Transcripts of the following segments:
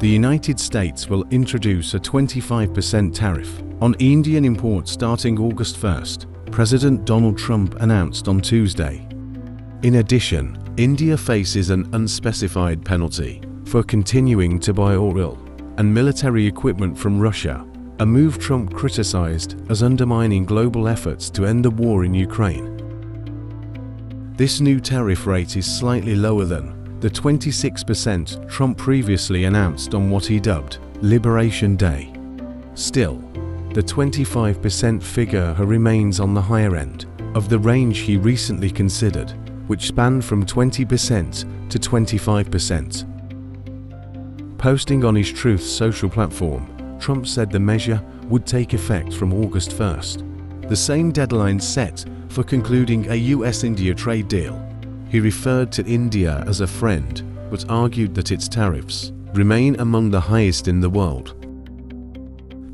The United States will introduce a 25% tariff on Indian imports starting August 1st, President Donald Trump announced on Tuesday. In addition, India faces an unspecified penalty for continuing to buy oil and military equipment from Russia, a move Trump criticized as undermining global efforts to end the war in Ukraine. This new tariff rate is slightly lower than the 26% Trump previously announced on what he dubbed Liberation Day. Still, the 25% figure remains on the higher end of the range he recently considered, which spanned from 20% to 25%. Posting on his Truth social platform, Trump said the measure would take effect from August 1st, the same deadline set for concluding a U.S. India trade deal. He referred to India as a friend, but argued that its tariffs remain among the highest in the world.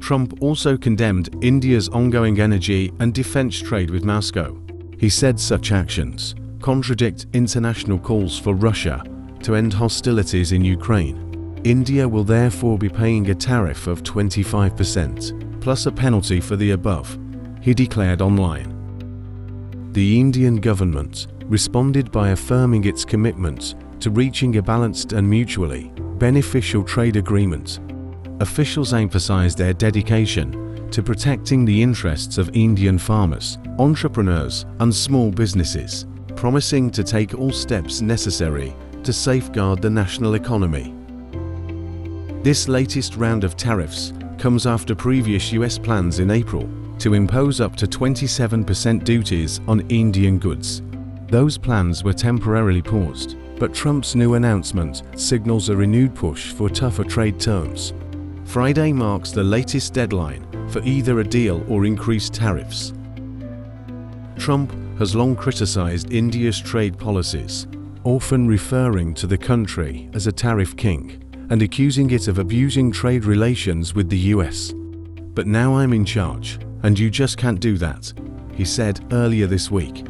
Trump also condemned India's ongoing energy and defense trade with Moscow. He said such actions contradict international calls for Russia to end hostilities in Ukraine. India will therefore be paying a tariff of 25%, plus a penalty for the above, he declared online. The Indian government responded by affirming its commitment to reaching a balanced and mutually beneficial trade agreement. Officials emphasized their dedication to protecting the interests of Indian farmers, entrepreneurs, and small businesses, promising to take all steps necessary to safeguard the national economy. This latest round of tariffs comes after previous U.S. plans in April to impose up to 27% duties on Indian goods. Those plans were temporarily paused, but Trump's new announcement signals a renewed push for tougher trade terms. Friday marks the latest deadline for either a deal or increased tariffs. Trump has long criticized India's trade policies, often referring to the country as a tariff king and accusing it of abusing trade relations with the US. "But now I'm in charge, and you just can't do that," he said earlier this week.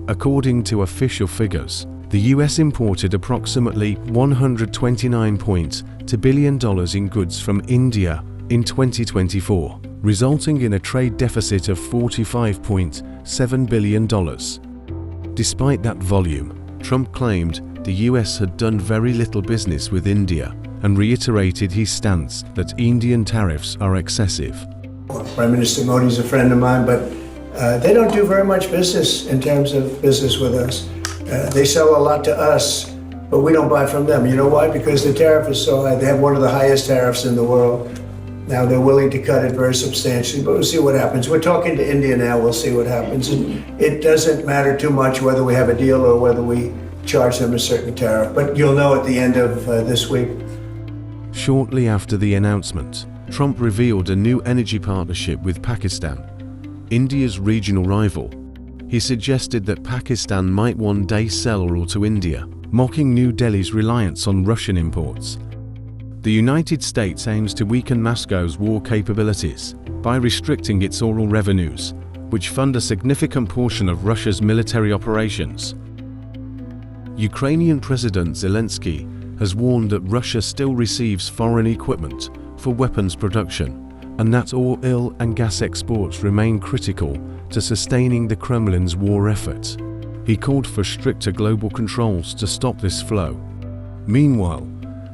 According to official figures, the US imported approximately $129.2 billion in goods from India in 2024, resulting in a trade deficit of $45.7 billion. Despite that volume, Trump claimed the US had done very little business with India and reiterated his stance that Indian tariffs are excessive. Prime Minister Modi is a friend of mine, but they don't do very much business in terms of business with us. They sell a lot to us, but we don't buy from them. You know why? Because the tariff is so high. They have one of the highest tariffs in the world. Now they're willing to cut it very substantially, but we'll see what happens. We're talking to India now. We'll see what happens. And it doesn't matter too much whether we have a deal or whether we charge them a certain tariff, but you'll know at the end of this week. Shortly after the announcement, Trump revealed a new energy partnership with Pakistan, India's regional rival. He suggested that Pakistan might one day sell oil to India, mocking New Delhi's reliance on Russian imports. The United States aims to weaken Moscow's war capabilities by restricting its oil revenues, which fund a significant portion of Russia's military operations. Ukrainian President Zelensky has warned that Russia still receives foreign equipment for weapons production, and that oil and gas exports remain critical to sustaining the Kremlin's war effort. He called for stricter global controls to stop this flow. Meanwhile,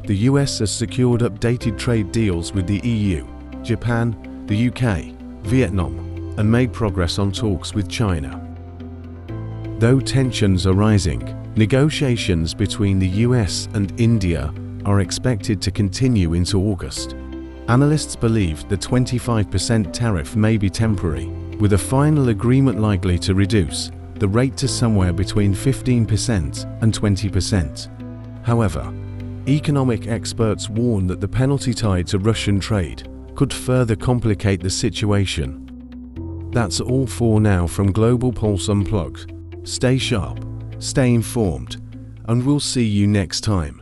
the US has secured updated trade deals with the EU, Japan, the UK, Vietnam, and made progress on talks with China. Though tensions are rising, negotiations between the US and India are expected to continue into August. Analysts believe the 25% tariff may be temporary, with a final agreement likely to reduce the rate to somewhere between 15% and 20%. However, economic experts warn that the penalty tied to Russian trade could further complicate the situation. That's all for now from Global Pulse Unplugged. Stay sharp, stay informed, and we'll see you next time.